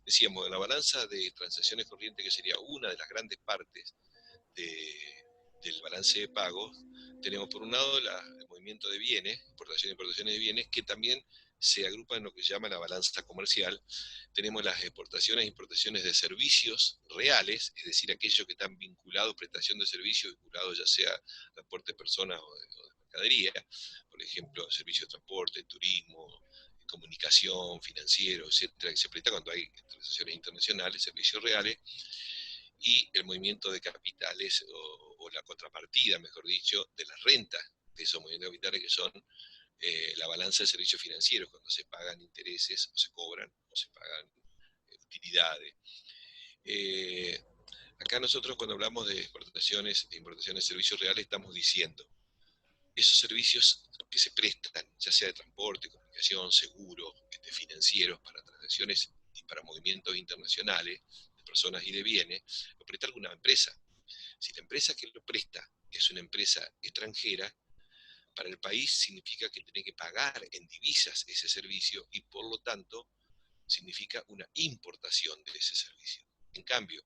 Decíamos, la balanza de transacciones corrientes, que sería una de las grandes partes del balance de pagos, tenemos por un lado el movimiento de bienes, importación e importaciones de bienes, que también se agrupa en lo que se llama la balanza comercial. Tenemos las exportaciones e importaciones de servicios reales, es decir, aquellos que están vinculados, prestación de servicios, vinculados ya sea transporte de personas o de mercadería, por ejemplo, servicios de transporte, turismo, comunicación, financiero, etcétera, que se presta cuando hay transacciones internacionales, servicios reales, y el movimiento de capitales o la contrapartida, mejor dicho, de las rentas de esos movimientos de capitales, que son la balanza de servicios financieros, cuando se pagan intereses o se cobran o se pagan utilidades. Eh, Acá nosotros, cuando hablamos de exportaciones e importaciones de servicios reales, estamos diciendo esos servicios que se prestan, ya sea de transporte, comunicación, seguro, financieros, para transacciones y para movimientos internacionales de personas y de bienes, lo presta alguna empresa. Si la empresa que lo presta es una empresa extranjera, para el país significa que tiene que pagar en divisas ese servicio y por lo tanto significa una importación de ese servicio. En cambio,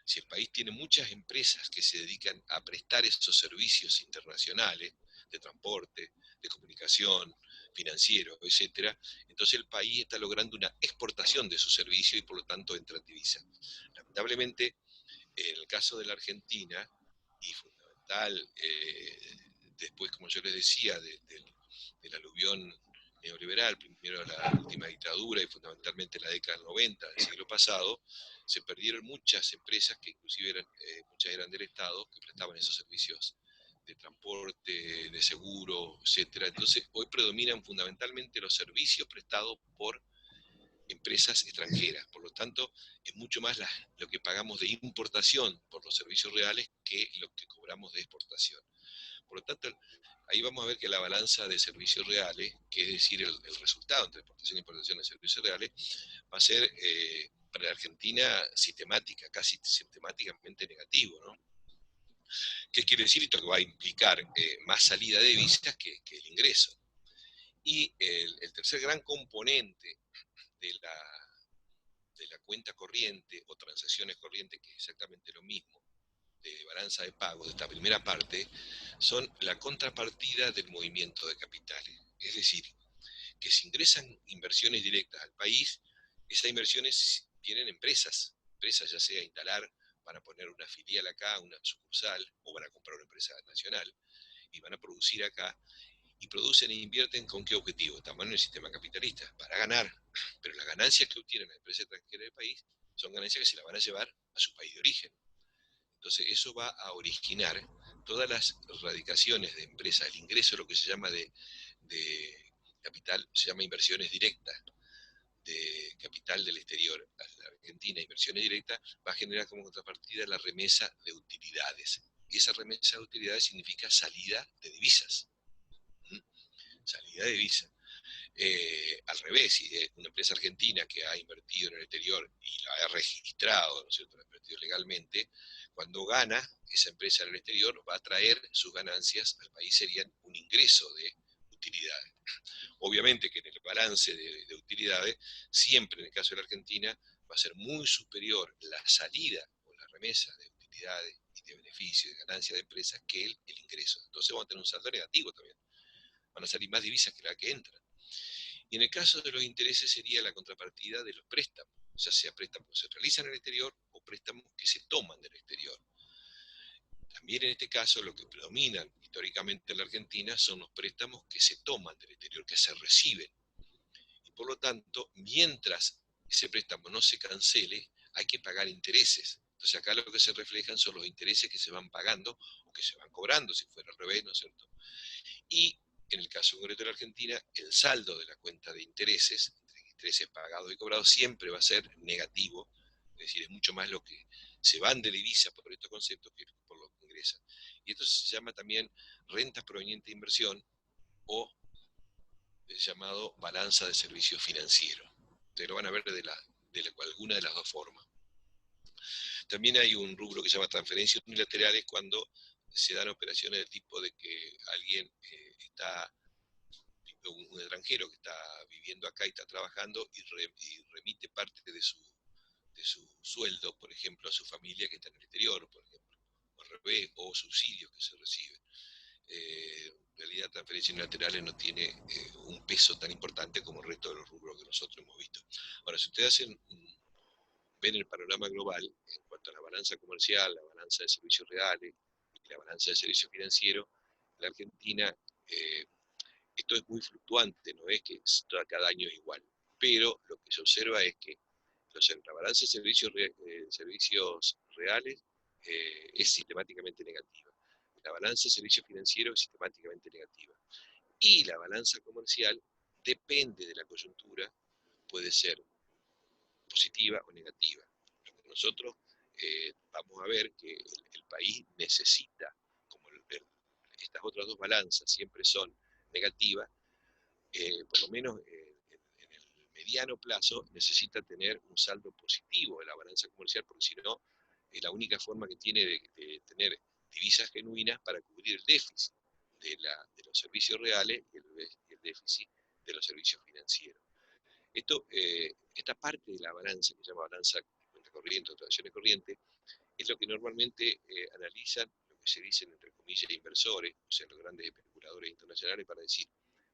si el país tiene muchas empresas que se dedican a prestar esos servicios internacionales de transporte, de comunicación, financiero, etcétera, entonces el país está logrando una exportación de su servicio y por lo tanto entra en divisa. Lamentablemente, en el caso de la Argentina, y fundamental, después, como yo les decía, del aluvión neoliberal, primero la última dictadura y fundamentalmente la década del 90 del siglo pasado, se perdieron muchas empresas que inclusive muchas eran del Estado, que prestaban esos servicios de transporte, de seguro, etcétera. Entonces, hoy predominan fundamentalmente los servicios prestados por empresas extranjeras. Por lo tanto, es mucho más lo que pagamos de importación por los servicios reales que lo que cobramos de exportación. Por lo tanto, ahí vamos a ver que la balanza de servicios reales, que es decir, el resultado entre exportación e importación de servicios reales, va a ser para la Argentina sistemática, casi sistemáticamente negativo, ¿no? ¿Qué quiere decir esto? Que va a implicar más salida de divisas que el ingreso. Y el tercer gran componente de la cuenta corriente o transacciones corrientes, que es exactamente lo mismo, de balanza de pagos de esta primera parte, son la contrapartida del movimiento de capitales. Es decir, que si ingresan inversiones directas al país, esas inversiones vienen empresas ya sea a instalar para poner una filial acá, una sucursal, o van a comprar una empresa nacional y van a producir acá, y producen e invierten con qué objetivo. Estamos en el sistema capitalista, para ganar, pero las ganancias que obtienen las empresas extranjeras del país son ganancias que se las van a llevar a su país de origen. Entonces eso va a originar todas las radicaciones de empresas, el ingreso, lo que se llama de capital, se llama inversiones directas, de capital del exterior a la Argentina, inversiones directas, va a generar como contrapartida la remesa de utilidades. Y esa remesa de utilidades significa salida de divisas. Salida de divisas. Al revés, si es una empresa argentina que ha invertido en el exterior y la ha registrado, ¿no es cierto?, la ha invertido legalmente, cuando gana esa empresa en el exterior va a traer sus ganancias al país, serían un ingreso de utilidades. Obviamente que en el balance de utilidades, siempre en el caso de la Argentina, va a ser muy superior la salida o la remesa de utilidades y de beneficios, de ganancias de empresas, que el ingreso. Entonces vamos a tener un saldo negativo también. Van a salir más divisas que la que entran. Y en el caso de los intereses sería la contrapartida de los préstamos, ya sea préstamos que se realizan en el exterior o préstamos que se toman del exterior. También en este caso lo que predominan históricamente en la Argentina son los préstamos que se toman del exterior, que se reciben. Y por lo tanto, mientras ese préstamo no se cancele, hay que pagar intereses. Entonces acá lo que se reflejan son los intereses que se van pagando o que se van cobrando, si fuera al revés, ¿no es cierto? Y en el caso concreto de la Argentina, el saldo de la cuenta de intereses, entre intereses pagados y cobrados, siempre va a ser negativo, es decir, es mucho más lo que se van de divisa por estos conceptos que por lo que ingresan. Y esto se llama también rentas provenientes de inversión o el llamado balanza de servicios financieros. Ustedes lo van a ver de alguna de las dos formas. También hay un rubro que se llama transferencias unilaterales, cuando se dan operaciones del tipo de que alguien está, un extranjero que está viviendo acá y está trabajando y remite parte su sueldo, por ejemplo, a su familia que está en el exterior, por ejemplo, o al revés, o subsidios que se reciben. En realidad, transferencias unilaterales no tiene un peso tan importante como el resto de los rubros que nosotros hemos visto. Ahora, si ustedes ven el panorama global en cuanto a la balanza comercial, la balanza de servicios reales y la balanza de servicios financieros, en la Argentina esto es muy fluctuante, no es que cada año es igual, pero lo que se observa es que la balanza de servicios reales es sistemáticamente negativa. La balanza de servicios financieros es sistemáticamente negativa. Y la balanza comercial depende de la coyuntura, puede ser positiva o negativa. Lo que nosotros vamos a ver que el país necesita, como estas otras dos balanzas siempre son negativas, por lo menos en el mediano plazo necesita tener un saldo positivo de la balanza comercial, porque si no, es la única forma que tiene de tener divisas genuinas para cubrir el déficit de los servicios reales y el déficit de los servicios financieros. Esta parte de la balanza, que se llama balanza de cuenta corriente o transacciones corrientes, es lo que normalmente analizan lo que se dicen entre comillas inversores, o sea, los grandes especuladores internacionales, para decir,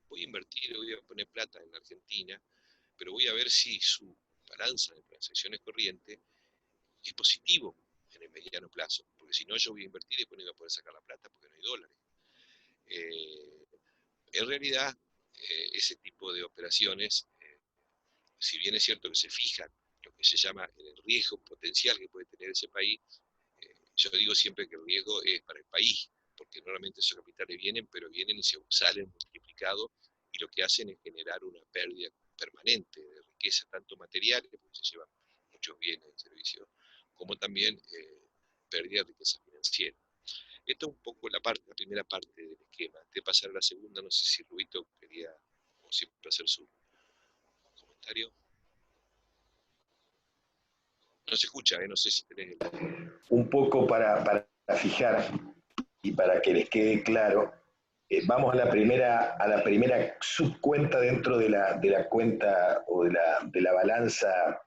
voy a invertir, voy a poner plata en la Argentina, pero voy a ver si su balanza de transacciones corrientes es positivo en el mediano plazo, porque si no yo voy a invertir y después no voy a poder sacar la plata porque no hay dólares. En realidad, ese tipo de operaciones, si bien es cierto que se fijan lo que se llama el riesgo potencial que puede tener ese país, yo digo siempre que el riesgo es para el país, porque normalmente esos capitales vienen, pero vienen y se salen multiplicados, y lo que hacen es generar una pérdida permanente de riqueza, tanto material, porque se llevan muchos bienes y servicios, como también pérdida de riqueza financiera. Esto es un poco la primera parte del esquema. Antes de pasar a la segunda, no sé si Rubito quería, como siempre, hacer su comentario. No se escucha, no sé si tenés un poco para fijar y para que les quede claro, vamos a la primera subcuenta dentro de la cuenta o de la balanza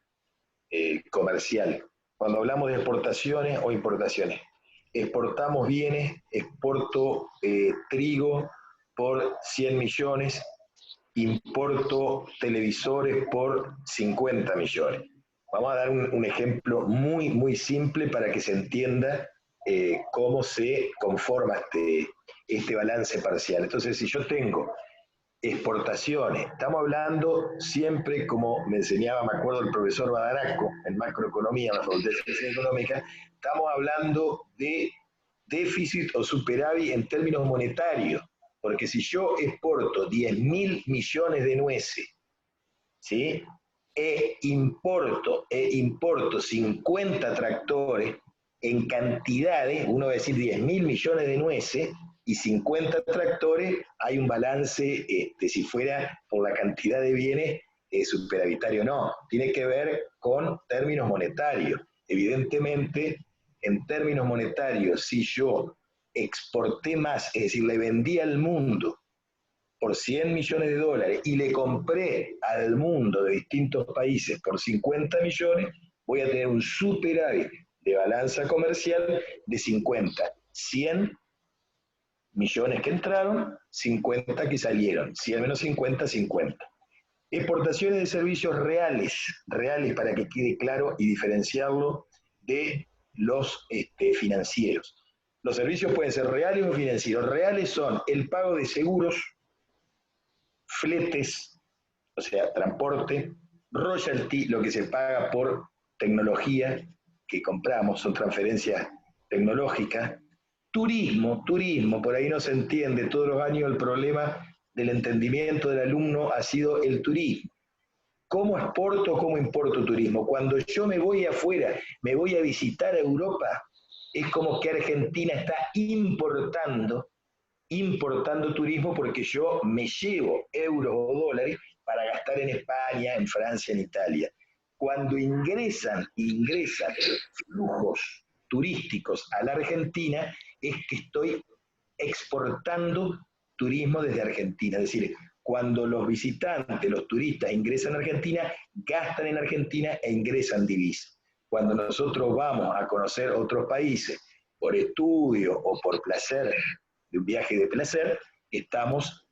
comercial. Cuando hablamos de exportaciones o importaciones, exportamos bienes, exporto trigo por 100 millones, importo televisores por 50 millones. Vamos a dar un ejemplo muy simple para que se entienda cómo se conforma este balance parcial. Entonces, si yo tengo exportaciones, estamos hablando siempre, como me enseñaba, me acuerdo el profesor Badaraco, en macroeconomía, en la Facultad de Ciencias Económicas, estamos hablando de déficit o superávit en términos monetarios, porque si yo exporto 10.000 millones de nueces, ¿sí? Importo 50 tractores en cantidades, uno va a decir 10.000 millones de nueces, y 50 tractores, hay un balance, si fuera por la cantidad de bienes, superavitario no. Tiene que ver con términos monetarios. Evidentemente, en términos monetarios, si yo exporté más, es decir, le vendí al mundo por 100 millones de dólares y le compré al mundo de distintos países por 50 millones, voy a tener un superávit de balanza comercial de 50. 100 millones que entraron, 50 que salieron. 100 menos 50, 50. Exportaciones de servicios reales para que quede claro y diferenciarlo de los financieros. Los servicios pueden ser reales o financieros. Reales son el pago de seguros, fletes, o sea, transporte, royalty, lo que se paga por tecnología que compramos, son transferencias tecnológicas, turismo, por ahí no se entiende, todos los años el problema del entendimiento del alumno ha sido el turismo. ¿Cómo exporto, cómo importo turismo? Cuando yo me voy afuera, me voy a visitar a Europa, es como que Argentina está importando turismo porque yo me llevo euros o dólares para gastar en España, en Francia, en Italia. Cuando ingresan flujos turísticos a la Argentina, es que estoy exportando turismo desde Argentina. Es decir, cuando los visitantes, los turistas ingresan a Argentina, gastan en Argentina e ingresan divisas. cuando nosotros vamos a conocer otros países por estudio o por placer, de un viaje de placer, estamos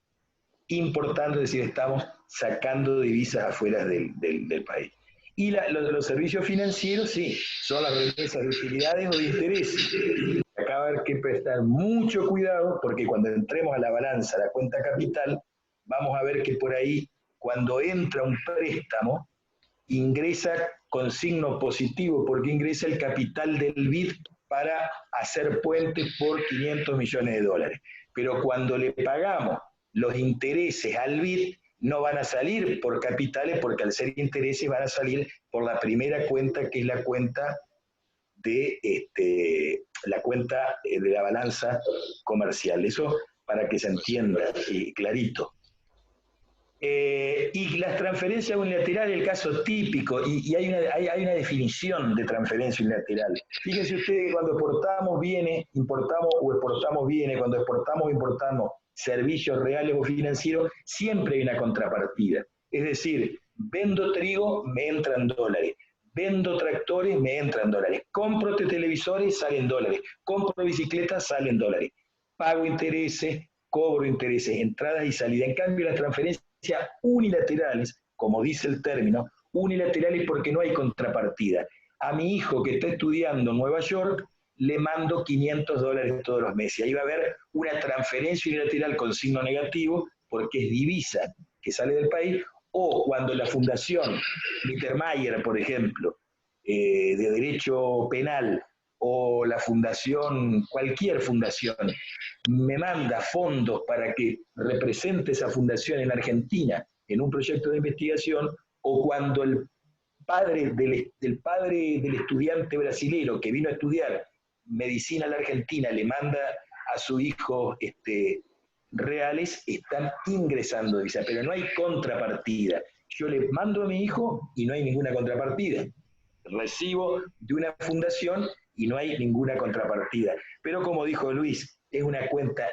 importando, es decir, estamos sacando divisas afuera del país. Y los servicios financieros, sí, son las remesas de utilidades o de intereses. Acá va a haber que prestar mucho cuidado porque cuando entremos a la balanza, a la cuenta capital, vamos a ver que por ahí, cuando entra un préstamo, ingresa con signo positivo porque ingresa el capital del BID para hacer puentes por 500 millones de dólares. Pero cuando le pagamos los intereses al BID, no van a salir por capitales porque al ser intereses van a salir por la primera cuenta, que es la cuenta de la balanza comercial. Eso para que se entienda clarito. Y las transferencias unilaterales, el caso típico, y hay una definición de transferencia unilateral. Fíjense ustedes que cuando exportamos bienes, importamos o exportamos bienes, cuando exportamos o importamos servicios reales o financieros, siempre hay una contrapartida. Es decir, vendo trigo, me entran dólares. Vendo tractores, me entran dólares. Compro televisores, salen dólares. Compro bicicletas, salen dólares. Pago intereses, cobro intereses, entradas y salidas. En cambio, las transferencias unilaterales, como dice el término, unilaterales porque no hay contrapartida. A mi hijo que está estudiando en Nueva York, le mando $500 todos los meses. Ahí va a haber una transferencia unilateral con signo negativo porque es divisa que sale del país, o cuando la fundación Mittermeier, por ejemplo, de derecho penal, o la fundación, cualquier fundación, me manda fondos para que represente esa fundación en Argentina en un proyecto de investigación, o cuando el padre del estudiante brasilero que vino a estudiar medicina a la Argentina le manda a su hijo reales, están ingresando divisa, pero no hay contrapartida. Yo le mando a mi hijo y no hay ninguna contrapartida. Recibo de una fundación y no hay ninguna contrapartida. Pero como dijo Luis, es una cuenta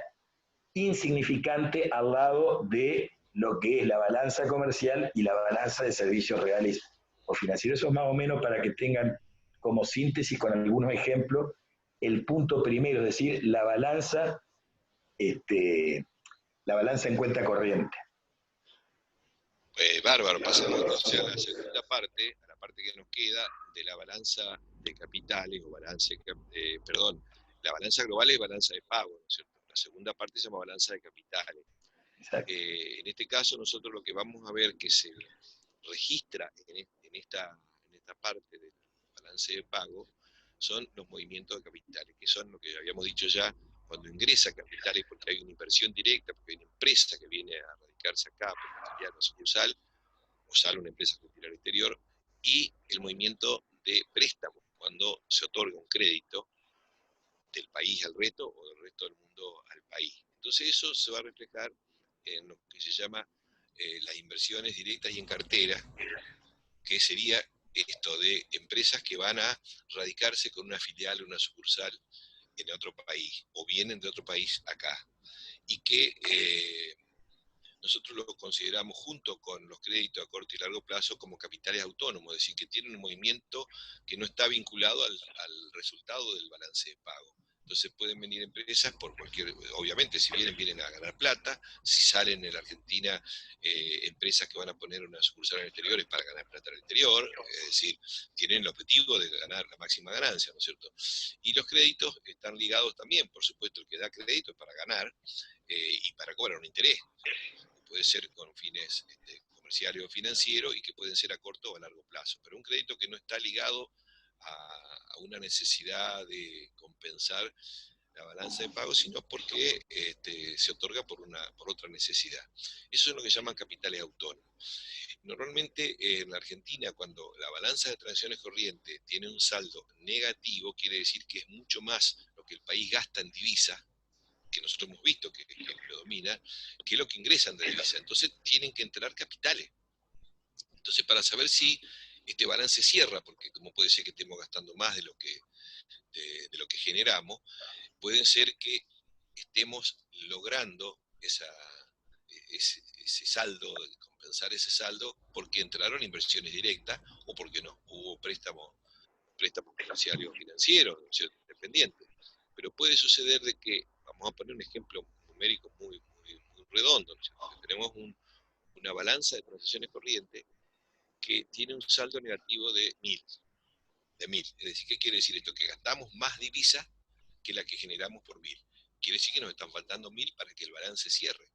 insignificante al lado de lo que es la balanza comercial y la balanza de servicios reales o financieros. Eso es más o menos para que tengan como síntesis con algunos ejemplos el punto primero, es decir, la balanza en cuenta corriente. Bárbaro, pasamos entonces a la segunda parte, a la parte que nos queda de la balanza de capitales o balance, la balanza global es balanza de pago, ¿no es cierto? La segunda parte se llama balanza de capitales. En este caso nosotros lo que vamos a ver que se registra en esta parte del balance de pago son los movimientos de capitales, que son lo que habíamos dicho ya, cuando ingresa capitales porque hay una inversión directa, porque hay una empresa que viene a radicarse acá, porque tendría una sucursal, o sale una empresa que al exterior, y el movimiento de préstamo, cuando se otorga un crédito del país al resto o del resto del mundo al país. Entonces eso se va a reflejar en lo que se llama las inversiones directas y en cartera, que sería esto de empresas que van a radicarse con una filial o una sucursal en otro país, o vienen de otro país acá, y que nosotros lo consideramos junto con los créditos a corto y largo plazo como capitales autónomos, es decir, que tienen un movimiento que no está vinculado al resultado del balance de pago. Entonces pueden venir empresas por cualquier, obviamente si vienen a ganar plata, si salen en la Argentina empresas que van a poner una sucursal en el exterior es para ganar plata en el exterior, es decir, tienen el objetivo de ganar la máxima ganancia, ¿no es cierto? Y los créditos están ligados también, por supuesto, el que da crédito es para ganar y para cobrar un interés. Puede ser con fines comerciales o financieros y que pueden ser a corto o a largo plazo, pero un crédito que no está ligado a una necesidad de compensar la balanza de pagos, sino porque se otorga por otra necesidad. Eso es lo que llaman capitales autónomos. Normalmente en la Argentina, cuando la balanza de transacciones corrientes tiene un saldo negativo, quiere decir que es mucho más lo que el país gasta en divisa, que nosotros hemos visto que predomina, que es lo que ingresan de divisa. Entonces tienen que entrar capitales. Entonces, para saber si este balance cierra, porque como puede ser que estemos gastando más de lo que generamos, pueden ser que estemos logrando ese saldo, compensar ese saldo, porque entraron inversiones directas o porque no hubo préstamos préstamos comerciales o financieros, ¿no es cierto?, independientes. Pero puede suceder de que, vamos a poner un ejemplo numérico muy redondo, ¿no es cierto?, que tenemos una balanza de transacciones corrientes que tiene un saldo negativo de 1000. Es decir, ¿qué quiere decir esto? Que gastamos más divisas que la que generamos por 1000. Quiere decir que nos están faltando 1000 para que el balance cierre.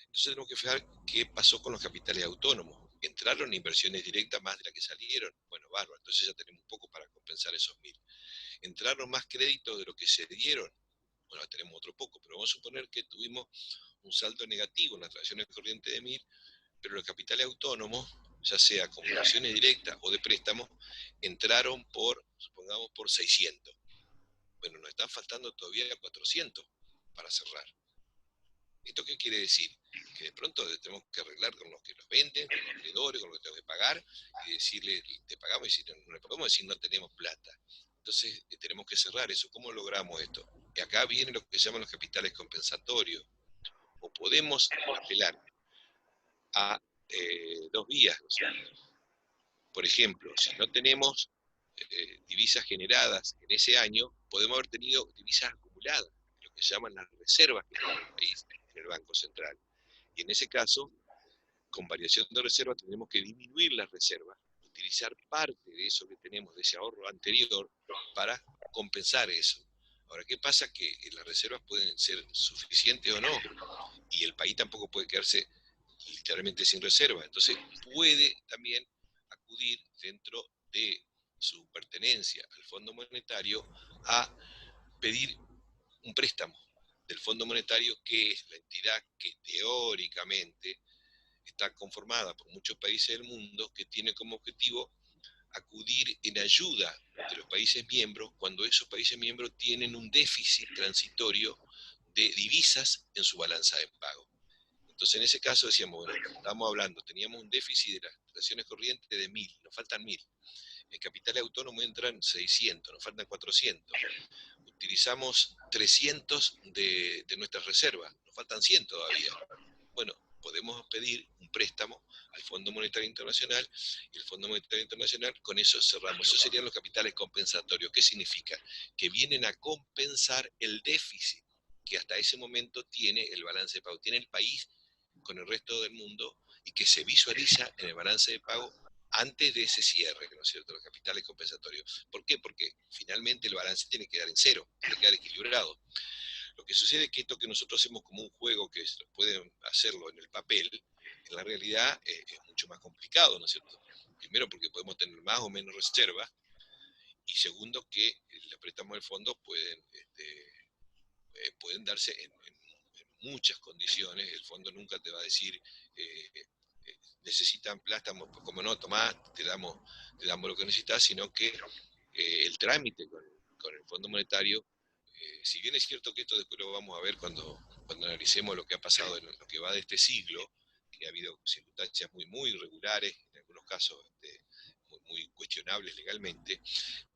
Entonces tenemos que fijar qué pasó con los capitales autónomos. ¿Entraron inversiones directas más de las que salieron? Bueno, bárbaro, entonces ya tenemos un poco para compensar esos 1000. ¿Entraron más créditos de lo que se dieron? Bueno, tenemos otro poco, pero vamos a suponer que tuvimos un saldo negativo en las transacciones corrientes de 1000, pero los capitales autónomos, ya sea como inversiones directas o de préstamos, entraron supongamos, por 600. Bueno, nos están faltando todavía 400 para cerrar. ¿Esto qué quiere decir? Que de pronto tenemos que arreglar con los que los venden, con los acreedores, con los que tengo que pagar, y decirle, te pagamos, y si no le podemos decir, no tenemos plata. Entonces tenemos que cerrar eso. ¿Cómo logramos esto? Y acá vienen lo que se llaman los capitales compensatorios. O podemos apelar a dos vías, ¿no es cierto? Por ejemplo, si no tenemos divisas generadas en ese año, podemos haber tenido divisas acumuladas, lo que se llaman las reservas que tiene el país en el Banco Central. Y en ese caso, con variación de reserva, tendremos que disminuir las reservas, utilizar parte de eso que tenemos, de ese ahorro anterior, para compensar eso. Ahora, ¿qué pasa? Que las reservas pueden ser suficientes o no, y el país tampoco puede quedarse literalmente sin reserva. Entonces, puede también acudir dentro de su pertenencia al Fondo Monetario a pedir un préstamo del Fondo Monetario, que es la entidad que teóricamente está conformada por muchos países del mundo, que tiene como objetivo acudir en ayuda de los países miembros cuando esos países miembros tienen un déficit transitorio de divisas en su balanza de pago. Entonces, en ese caso decíamos, bueno, estábamos hablando, teníamos un déficit de las transacciones corrientes de 1000, nos faltan 1000. En capital autónomo entran 600, nos faltan 400. Utilizamos 300 de nuestras reservas, nos faltan 100 todavía. Bueno, podemos pedir un préstamo al Fondo Monetario Internacional, y el Fondo Monetario Internacional, con eso cerramos. Esos serían los capitales compensatorios. ¿Qué significa? Que vienen a compensar el déficit que hasta ese momento tiene el balance de pago, tiene el país con el resto del mundo, y que se visualiza en el balance de pago antes de ese cierre, ¿no es cierto?, los capitales compensatorios. ¿Por qué? Porque finalmente el balance tiene que quedar en cero, tiene que quedar equilibrado. Lo que sucede es que esto que nosotros hacemos como un juego, que pueden hacerlo en el papel, en la realidad es mucho más complicado, ¿no es cierto? Primero, porque podemos tener más o menos reservas, y segundo, que los préstamos del fondo pueden darse en muchas condiciones. El fondo nunca te va a decir, necesitan préstamos, pues como no, tomá, te damos lo que necesitas, sino que el trámite con el Fondo Monetario, si bien es cierto que esto después lo vamos a ver cuando analicemos lo que ha pasado en lo que va de este siglo, que ha habido circunstancias muy irregulares, en algunos casos muy cuestionables legalmente,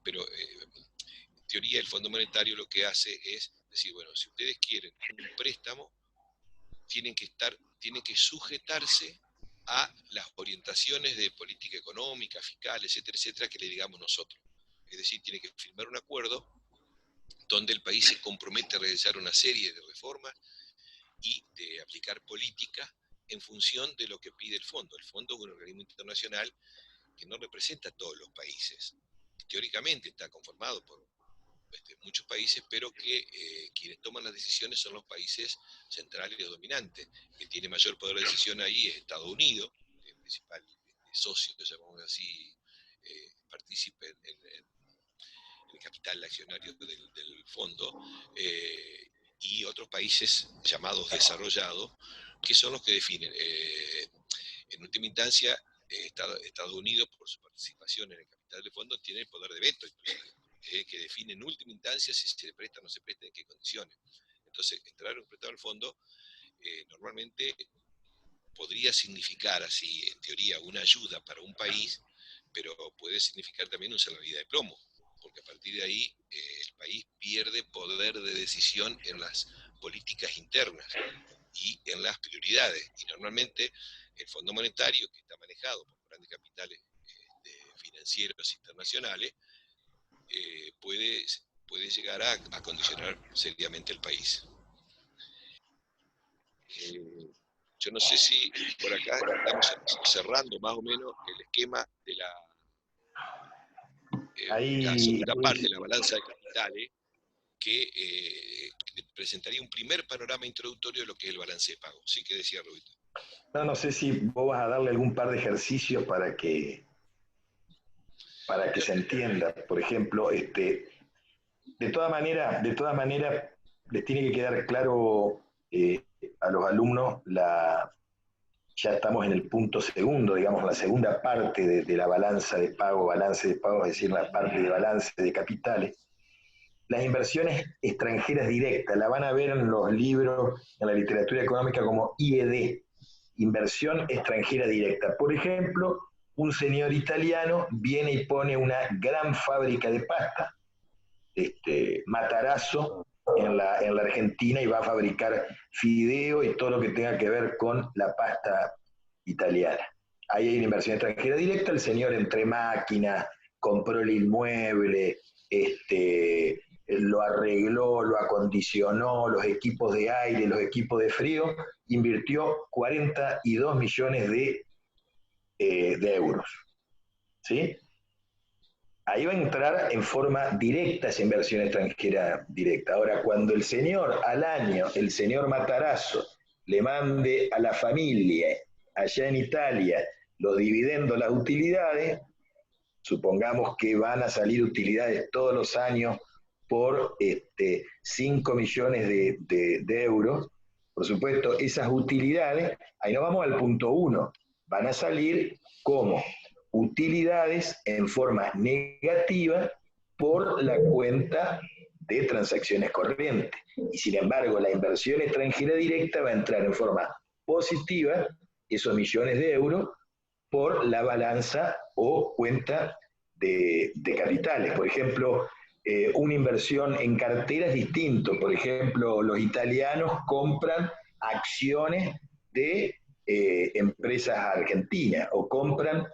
pero en teoría el Fondo Monetario lo que hace es decir, bueno, si ustedes quieren un préstamo, tienen que sujetarse a las orientaciones de política económica, fiscal, etcétera, etcétera, que le digamos nosotros. Es decir, tiene que firmar un acuerdo donde el país se compromete a realizar una serie de reformas y de aplicar políticas en función de lo que pide el fondo. El fondo es un organismo internacional que no representa a todos los países. Teóricamente está conformado por muchos países, pero que quienes toman las decisiones son los países centrales o dominantes. El que tiene mayor poder de decisión ahí es Estados Unidos, el principal socio, llamamos así, partícipe en el capital accionario del fondo, y otros países llamados desarrollados, que son los que definen. En última instancia, Estados Unidos, por su participación en el capital del fondo, tiene el poder de veto, que define en última instancia si se presta o no se presta, en qué condiciones. Entonces, entrar a un préstamo al fondo normalmente podría significar, así en teoría, una ayuda para un país, pero puede significar también un salvavidas de plomo, porque a partir de ahí el país pierde poder de decisión en las políticas internas y en las prioridades. Y normalmente el Fondo Monetario, que está manejado por grandes capitales financieros internacionales, puede llegar a condicionar seriamente el país. Yo no sé si por acá estamos cerrando más o menos el esquema de la Ahí, segunda parte Luis, de la balanza de capitales, que presentaría un primer panorama introductorio de lo que es el balance de pago. ¿Sí? ¿Qué decía Roberto? no sé si vos vas a darle algún par de ejercicios para que se entienda. Por ejemplo, de todas maneras, les tiene que quedar claro a los alumnos ya estamos en el punto segundo, digamos, la segunda parte de la balanza de pago, balance de pago, es decir, la parte de balance de capitales. Las inversiones extranjeras directas, la van a ver en los libros, en la literatura económica como IED, inversión extranjera directa. Por ejemplo, un señor italiano viene y pone una gran fábrica de pasta, Matarazzo, en la Argentina, y va a fabricar fideo y todo lo que tenga que ver con la pasta italiana. Ahí hay una inversión extranjera directa, el señor entre máquinas, compró el inmueble, lo arregló, lo acondicionó, los equipos de aire, los equipos de frío, invirtió 42 millones de euros. ¿Sí? Ahí va a entrar en forma directa esa inversión extranjera directa. Ahora, cuando el señor al año, el señor Matarazzo, le mande a la familia allá en Italia los dividendos, las utilidades, supongamos que van a salir utilidades todos los años por 5 millones de euros, por supuesto, esas utilidades, ahí no vamos al punto uno, van a salir como utilidades en forma negativa por la cuenta de transacciones corrientes. Y sin embargo, la inversión extranjera directa va a entrar en forma positiva, esos millones de euros, por la balanza o cuenta de capitales. Por ejemplo, una inversión en cartera es distinto. Por ejemplo, los italianos compran acciones de empresas argentinas o compran,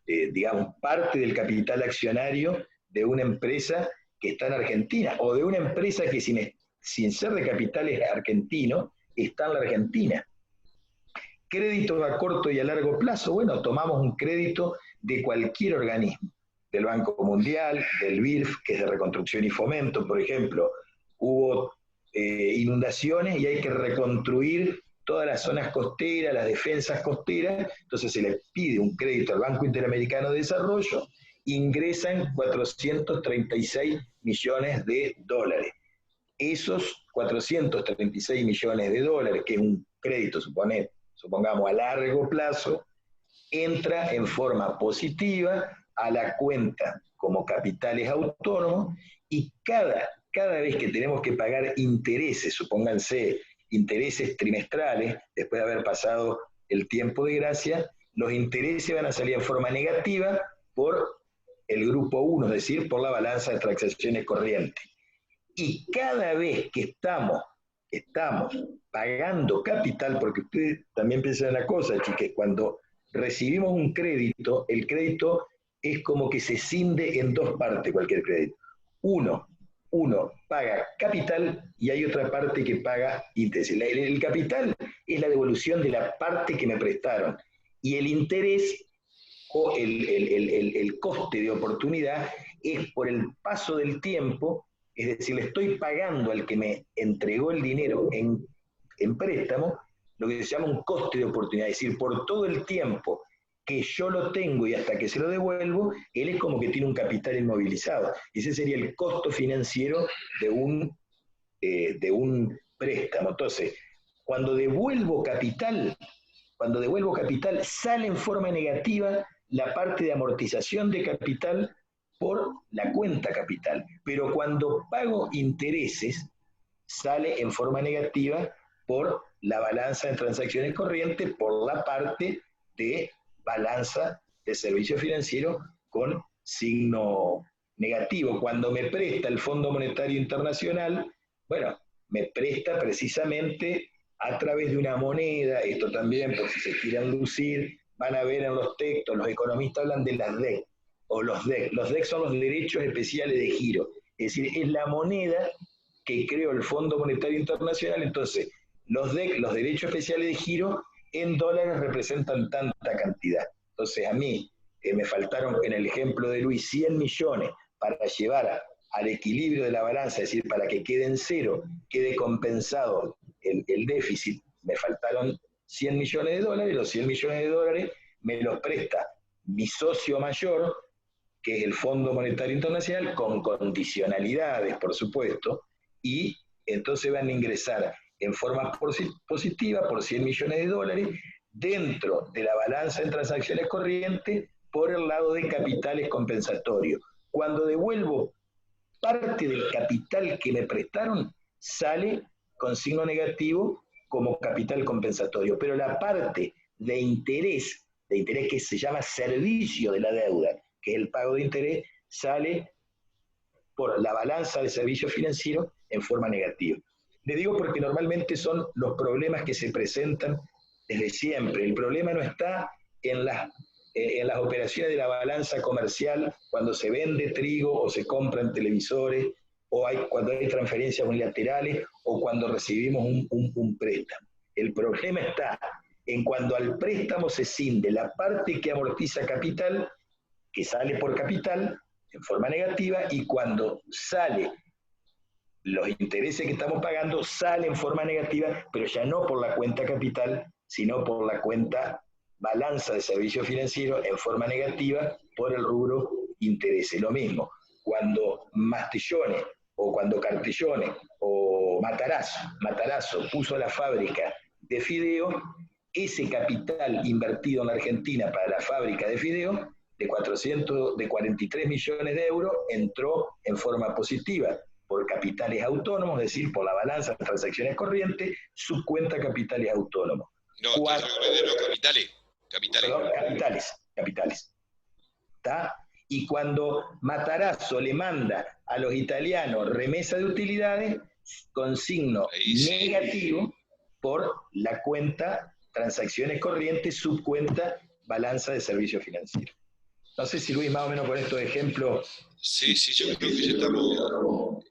digamos, parte del capital accionario de una empresa que está en Argentina o de una empresa que sin ser de capitales argentinos está en la Argentina. Créditos a corto y a largo plazo, bueno, tomamos un crédito de cualquier organismo, del Banco Mundial, del BIRF, que es de reconstrucción y fomento, por ejemplo. Hubo inundaciones y hay que reconstruir todas las zonas costeras, las defensas costeras, entonces se le pide un crédito al Banco Interamericano de Desarrollo, ingresan 436 millones de dólares. Esos 436 millones de dólares, que es un crédito, supongamos a largo plazo, entra en forma positiva a la cuenta como capitales autónomos y cada vez que tenemos que pagar intereses, supónganse intereses trimestrales, después de haber pasado el tiempo de gracia, los intereses van a salir en forma negativa por el grupo 1, es decir, por la balanza de transacciones corrientes. Y cada vez que estamos pagando capital, porque ustedes también piensan una cosa, chiques, cuando recibimos un crédito, el crédito es como que se cinde en dos partes cualquier crédito. Uno paga capital y hay otra parte que paga interés. El capital es la devolución de la parte que me prestaron y el interés o el coste de oportunidad es por el paso del tiempo, es decir, le estoy pagando al que me entregó el dinero en préstamo lo que se llama un coste de oportunidad, es decir, por todo el tiempo que yo lo tengo y hasta que se lo devuelvo, él es como que tiene un capital inmovilizado. Ese sería el costo financiero de un préstamo. Entonces, cuando devuelvo capital, sale en forma negativa la parte de amortización de capital por la cuenta capital. Pero cuando pago intereses, sale en forma negativa por la balanza de transacciones corrientes, por la parte de balanza de servicio financiero con signo negativo. Cuando me presta el Fondo Monetario Internacional, bueno, me presta precisamente a través de una moneda, esto también por si se quieren lucir, van a ver en los textos, los economistas hablan de las DEC. o los DEC. Los DEC son los derechos especiales de giro, es decir, es la moneda que creó el Fondo Monetario Internacional. Entonces, los DEC, los derechos especiales de giro, en dólares representan tanta cantidad. Entonces, a mí me faltaron, en el ejemplo de Luis, 100 millones para llevar al equilibrio de la balanza, es decir, para que quede en cero, quede compensado el déficit. Me faltaron 100 millones de dólares, los 100 millones de dólares me los presta mi socio mayor, que es el Fondo Monetario Internacional, con condicionalidades, por supuesto, y entonces van a ingresar en forma positiva por 100 millones de dólares dentro de la balanza en transacciones corrientes por el lado de capitales compensatorios. Cuando devuelvo parte del capital que me prestaron, sale con signo negativo como capital compensatorio, pero la parte de interés que se llama servicio de la deuda, que es el pago de interés, sale por la balanza de servicio financiero en forma negativa. Le digo porque normalmente son los problemas que se presentan desde siempre. El problema no está en las operaciones de la balanza comercial, cuando se vende trigo o se compran televisores, o cuando hay transferencias unilaterales, o cuando recibimos un préstamo. El problema está en cuando al préstamo se cinde la parte que amortiza capital, que sale por capital en forma negativa, y cuando sale los intereses que estamos pagando salen en forma negativa, pero ya no por la cuenta capital, sino por la cuenta balanza de servicio financiero en forma negativa por el rubro intereses. Lo mismo, cuando Mastellone o cuando Cartellone o Matarazzo puso la fábrica de fideo, ese capital invertido en la Argentina para la fábrica de fideo de 43 millones de euros entró en forma positiva por capitales autónomos, es decir, por la balanza de transacciones corrientes, subcuenta capitales autónomos. No, no, capitales. Perdón, capitales. ¿Está? Y cuando Matarazzo le manda a los italianos remesa de utilidades, con signo negativo por la cuenta transacciones corrientes, subcuenta balanza de servicio financiero. No sé si Luis, más o menos con estos ejemplos. Sí, yo creo que ya estamos.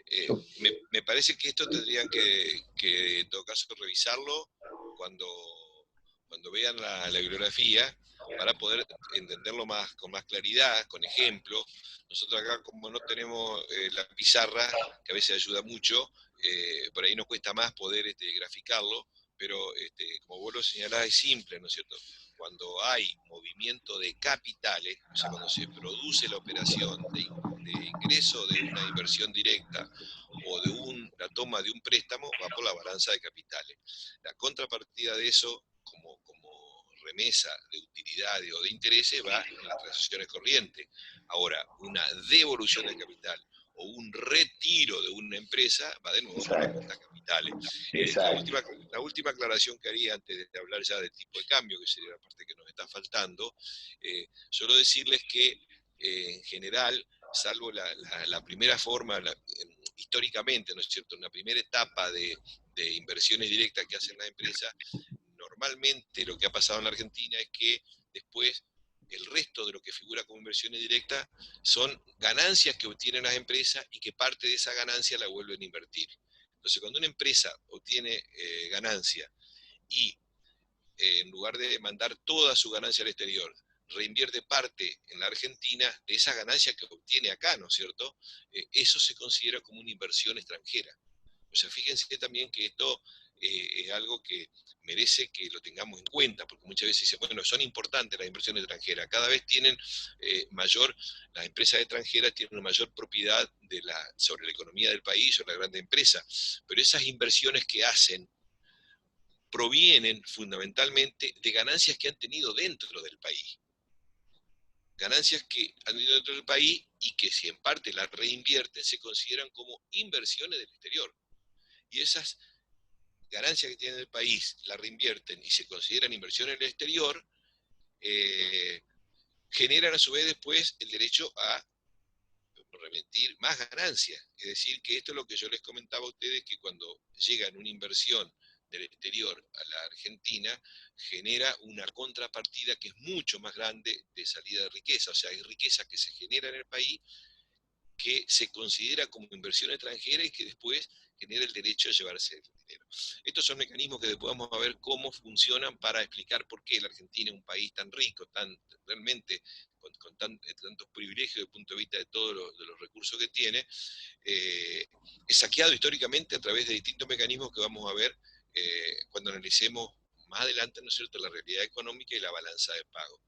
Me parece que esto tendrían que en todo caso revisarlo cuando vean la bibliografía, para poder entenderlo con más claridad, con ejemplos. Nosotros acá, como no tenemos la pizarra, que a veces ayuda mucho, por ahí nos cuesta más poder graficarlo, pero como vos lo señalás, es simple, ¿no es cierto? Cuando hay movimiento de capitales, o sea, cuando se produce la operación de ingreso de una inversión directa o de la toma de un préstamo, va por la balanza de capitales. La contrapartida de eso, como remesa de utilidades o de intereses, va en las transacciones corrientes. Ahora, una devolución de capital o un retiro de una empresa va de nuevo por las cuentas capitales. La última aclaración que haría antes de hablar ya del tipo de cambio, que sería la parte que nos está faltando, solo decirles que en general, salvo la primera forma, históricamente, ¿no es cierto?, en la primera etapa de inversiones directas que hacen las empresas, normalmente lo que ha pasado en la Argentina es que después el resto de lo que figura como inversiones directas son ganancias que obtienen las empresas y que parte de esa ganancia la vuelven a invertir. Entonces, cuando una empresa obtiene ganancia y en lugar de mandar toda su ganancia al exterior, reinvierte parte en la Argentina de esa ganancia que obtiene acá, ¿no es cierto? Eso se considera como una inversión extranjera. O sea, fíjense también que esto es algo que merece que lo tengamos en cuenta, porque muchas veces dicen, bueno, son importantes las inversiones extranjeras, cada vez tienen las empresas extranjeras tienen una mayor propiedad sobre la economía del país, sobre la grande empresa, pero esas inversiones que hacen provienen fundamentalmente de ganancias que han tenido dentro del país. Ganancias que han tenido dentro del país y que si en parte las reinvierten se consideran como inversiones del exterior. Y esas ganancias que tienen el país la reinvierten y se consideran inversiones en el exterior, generan a su vez después el derecho a remitir más ganancias. Es decir, que esto es lo que yo les comentaba a ustedes, que cuando llegan una inversión del exterior a la Argentina genera una contrapartida que es mucho más grande de salida de riqueza. O sea, hay riqueza que se genera en el país que se considera como inversión extranjera y que después genera el derecho a llevarse el dinero. Estos son mecanismos que después vamos a ver cómo funcionan para explicar por qué la Argentina es un país tan rico, tan realmente con tantos privilegios desde el punto de vista de todos los recursos que tiene, es saqueado históricamente a través de distintos mecanismos que vamos a ver cuando analicemos más adelante, ¿no es cierto?, la realidad económica y la balanza de pago.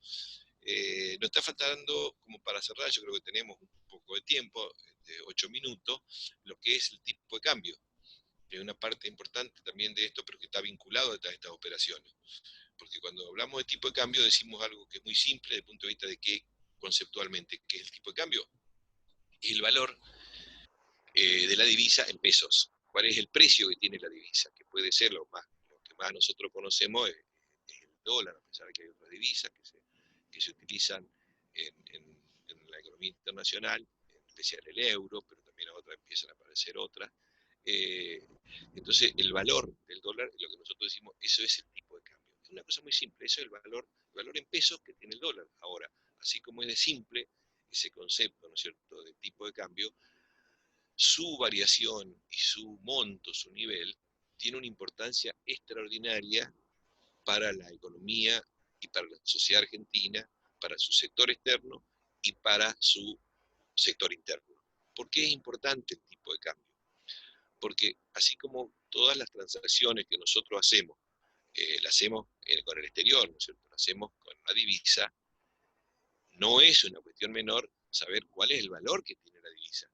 Nos está faltando, como para cerrar, yo creo que tenemos un poco de tiempo, de 8 minutos, lo que es el tipo de cambio, que es una parte importante también de esto, pero que está vinculado a estas operaciones. Porque cuando hablamos de tipo de cambio decimos algo que es muy simple desde el punto de vista de que conceptualmente, ¿qué es el tipo de cambio? Es el valor de la divisa en pesos. ¿Cuál es el precio que tiene la divisa? Que puede ser lo que más nosotros conocemos es el dólar, a pesar de que hay otras divisas que se utilizan en la economía internacional, en especial el euro, pero también otras empiezan a aparecer otras. Eh, entonces, el valor del dólar, lo que nosotros decimos, eso es el tipo de cambio. Es una cosa muy simple, eso es el valor en pesos que tiene el dólar. Ahora, así como es de simple ese concepto, ¿no es cierto?, de tipo de cambio, su variación y su monto, su nivel, tiene una importancia extraordinaria para la economía y para la sociedad argentina, para su sector externo y para su sector interno. ¿Por qué es importante el tipo de cambio? Porque así como todas las transacciones que nosotros hacemos, las hacemos con el exterior, ¿no es cierto?, las hacemos con la divisa, no es una cuestión menor saber cuál es el valor que tiene la divisa.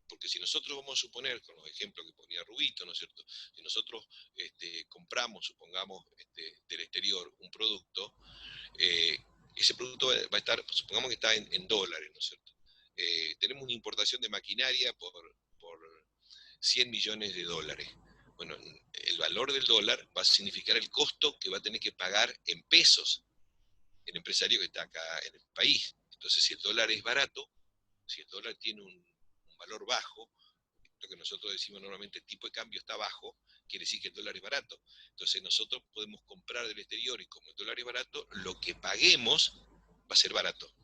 Porque si nosotros vamos a suponer, con los ejemplos que ponía Rubito, ¿no es cierto? Si nosotros compramos, supongamos, del exterior un producto, eh, ese producto va a estar, supongamos que está en dólares, ¿no es cierto? Tenemos una importación de maquinaria por 100 millones de dólares. Bueno, el valor del dólar va a significar el costo que va a tener que pagar en pesos el empresario que está acá en el país. Entonces, si el dólar es barato, si el dólar tiene un valor bajo, lo que nosotros decimos normalmente, el tipo de cambio está bajo, quiere decir que el dólar es barato. Entonces nosotros podemos comprar del exterior y como el dólar es barato, lo que paguemos va a ser barato.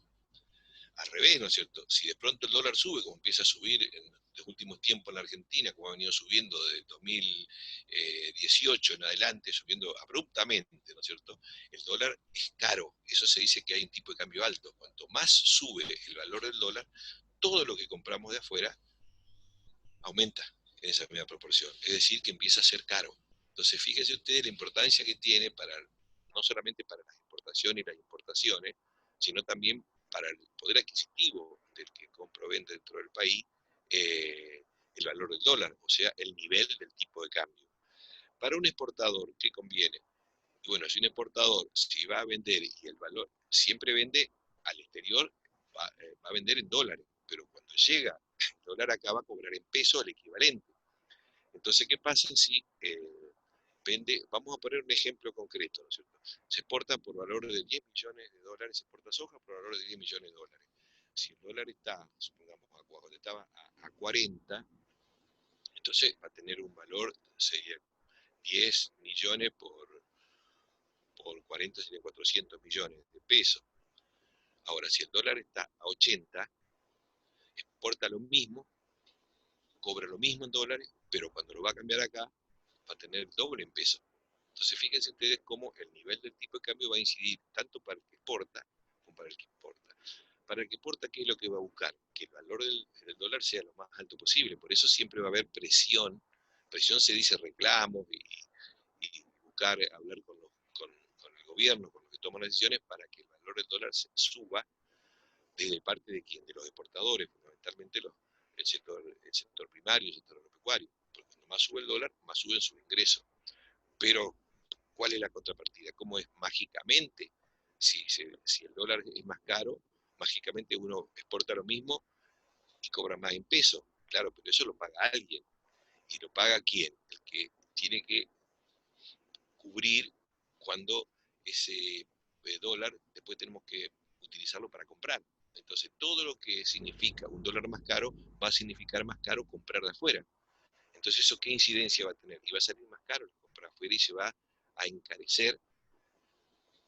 Al revés, ¿no es cierto? Si de pronto el dólar sube, como empieza a subir en los últimos tiempos en la Argentina, como ha venido subiendo desde 2018 en adelante, subiendo abruptamente, ¿no es cierto? El dólar es caro, eso se dice que hay un tipo de cambio alto. Cuanto más sube el valor del dólar, todo lo que compramos de afuera aumenta en esa misma proporción. Es decir, que empieza a ser caro. Entonces, fíjese usted la importancia que tiene para, no solamente para las exportaciones y las importaciones, sino también para el poder adquisitivo del que compra o vende dentro del país, el valor del dólar, o sea, el nivel del tipo de cambio. Para un exportador, ¿qué conviene? Y bueno, si un exportador, si va a vender y el valor siempre vende al exterior, va a vender en dólares, pero cuando llega el dólar acá va a cobrar en pesos el equivalente. Entonces, ¿qué pasa si vende? Vamos a poner un ejemplo concreto, ¿no es cierto? Se exporta por valor de 10 millones de dólares, se exporta soja por valor de 10 millones de dólares. Si el dólar está, supongamos, cuando estaba a 40, entonces va a tener un valor, sería 10 millones por 40 serían 400 millones de pesos. Ahora, si el dólar está a 80, exporta lo mismo, cobra lo mismo en dólares, pero cuando lo va a cambiar acá, va a tener el doble en pesos. Entonces, fíjense ustedes cómo el nivel del tipo de cambio va a incidir tanto para el que exporta como para el que importa. Para el que exporta, ¿qué es lo que va a buscar? Que el valor del dólar sea lo más alto posible. Por eso siempre va a haber presión. Presión se dice reclamos y buscar hablar con el gobierno, con los que toman las decisiones, para que el valor del dólar se suba desde parte de quién, de los exportadores, fundamentalmente el sector primario, el sector agropecuario, porque cuando más sube el dólar, más suben sus ingresos. Pero, ¿cuál es la contrapartida? ¿Cómo es mágicamente? Si el dólar es más caro, mágicamente uno exporta lo mismo y cobra más en pesos. Claro, pero eso lo paga alguien. ¿Y lo paga quién? El que tiene que cubrir cuando ese dólar después tenemos que utilizarlo para comprar. Entonces, todo lo que significa un dólar más caro va a significar más caro comprar de afuera. Entonces, ¿eso qué incidencia va a tener? Y va a salir más caro la compra afuera y se va a encarecer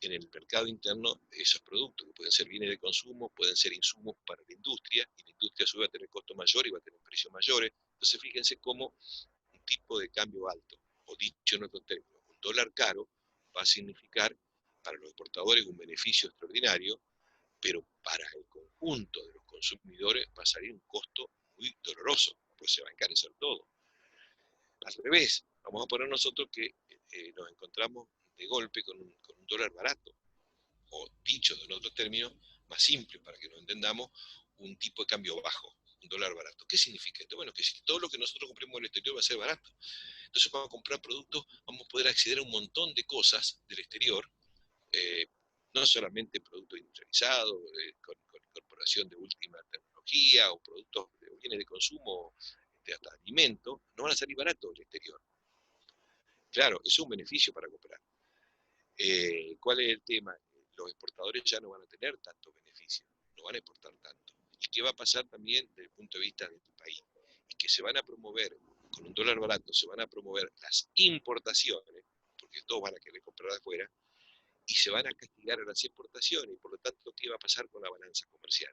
en el mercado interno esos productos, que pueden ser bienes de consumo, pueden ser insumos para la industria, y la industria a su vez va a tener costos mayores y va a tener precios mayores. Entonces, fíjense cómo un tipo de cambio alto, o dicho en otros términos, un dólar caro, va a significar para los exportadores un beneficio extraordinario, pero para el conjunto de los consumidores va a salir un costo muy doloroso, pues se va a encarecer todo. Al revés, vamos a poner nosotros que nos encontramos de golpe con un dólar barato, o dicho en otros términos, más simple para que nos entendamos, un tipo de cambio bajo, un dólar barato. ¿Qué significa esto? Bueno, que si todo lo que nosotros compremos en el exterior va a ser barato. Entonces, para comprar productos, vamos a poder acceder a un montón de cosas del exterior, eh, no solamente productos industrializados, con incorporación de última tecnología, o productos de bienes de consumo, hasta alimentos, no van a salir baratos del exterior. Claro, es un beneficio para comprar. ¿Cuál es el tema? Los exportadores ya no van a tener tantos beneficios, no van a exportar tanto. ¿Y qué va a pasar también desde el punto de vista de este país? Y que se van a promover, con un dólar barato, se van a promover las importaciones, porque todos van a querer comprar de afuera, y se van a castigar a las exportaciones, y por lo tanto, ¿qué va a pasar con la balanza comercial?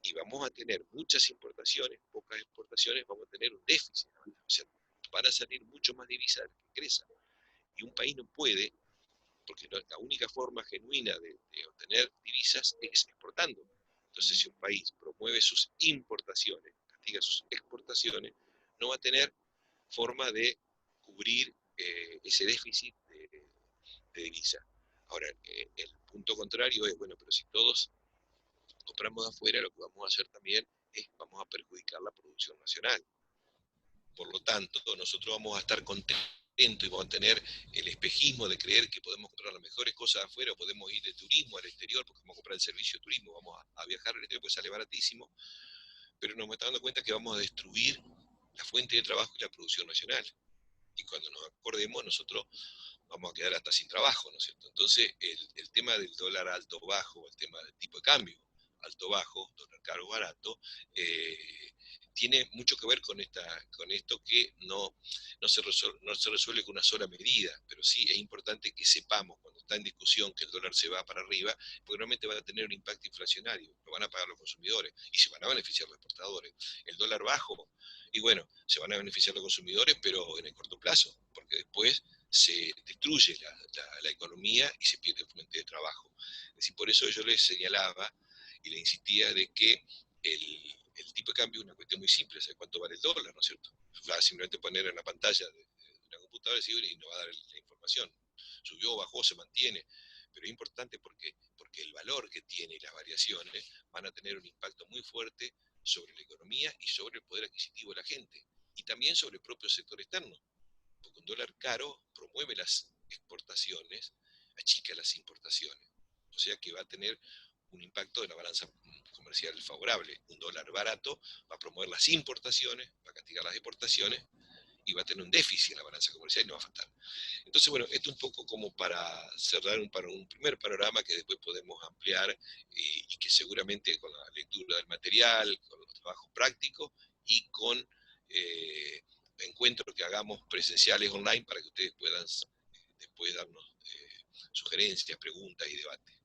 Y vamos a tener muchas importaciones, pocas exportaciones, vamos a tener un déficit. O sea, van a salir mucho más divisas de las que ingresan. Y un país no puede, porque la única forma genuina de obtener divisas es exportando. Entonces, si un país promueve sus importaciones, castiga sus exportaciones, no va a tener forma de cubrir ese déficit de divisa. Ahora, el punto contrario es, bueno, pero si todos compramos de afuera, lo que vamos a hacer también es, vamos a perjudicar la producción nacional. Por lo tanto, nosotros vamos a estar contentos y vamos a tener el espejismo de creer que podemos comprar las mejores cosas afuera, o podemos ir de turismo al exterior, porque vamos a comprar el servicio de turismo, vamos a viajar al exterior, pues sale baratísimo, pero nos estamos dando cuenta que vamos a destruir la fuente de trabajo y la producción nacional. Y cuando nos acordemos, nosotros vamos a quedar hasta sin trabajo, ¿no es cierto? Entonces, el tema del dólar alto o bajo, el tema del tipo de cambio alto o bajo, dólar caro o barato, tiene mucho que ver con esto que no se resuelve con una sola medida, pero sí es importante que sepamos cuando está en discusión que el dólar se va para arriba, porque realmente va a tener un impacto inflacionario, lo van a pagar los consumidores y se van a beneficiar los exportadores. El dólar bajo, y bueno, se van a beneficiar los consumidores, pero en el corto plazo, porque después se destruye la economía y se pierde fuente de trabajo. Es decir, por eso yo les señalaba y le insistía de que el tipo de cambio es una cuestión muy simple, es cuánto vale el dólar, ¿no es cierto? Va a simplemente poner en la pantalla de una computadora y nos va a dar la información. Subió, bajó, se mantiene, pero es importante porque el valor que tiene y las variaciones van a tener un impacto muy fuerte sobre la economía y sobre el poder adquisitivo de la gente, y también sobre el propio sector externo, porque un dólar caro promueve las exportaciones, achica las importaciones, o sea que va a tener un impacto de la balanza comercial favorable. Un dólar barato va a promover las importaciones, va a castigar las exportaciones y va a tener un déficit en la balanza comercial y no va a faltar. Entonces, bueno, esto un poco como para cerrar un primer panorama que después podemos ampliar, y que seguramente con la lectura del material, con los trabajos prácticos y con encuentros que hagamos presenciales online para que ustedes puedan después darnos sugerencias, preguntas y debates.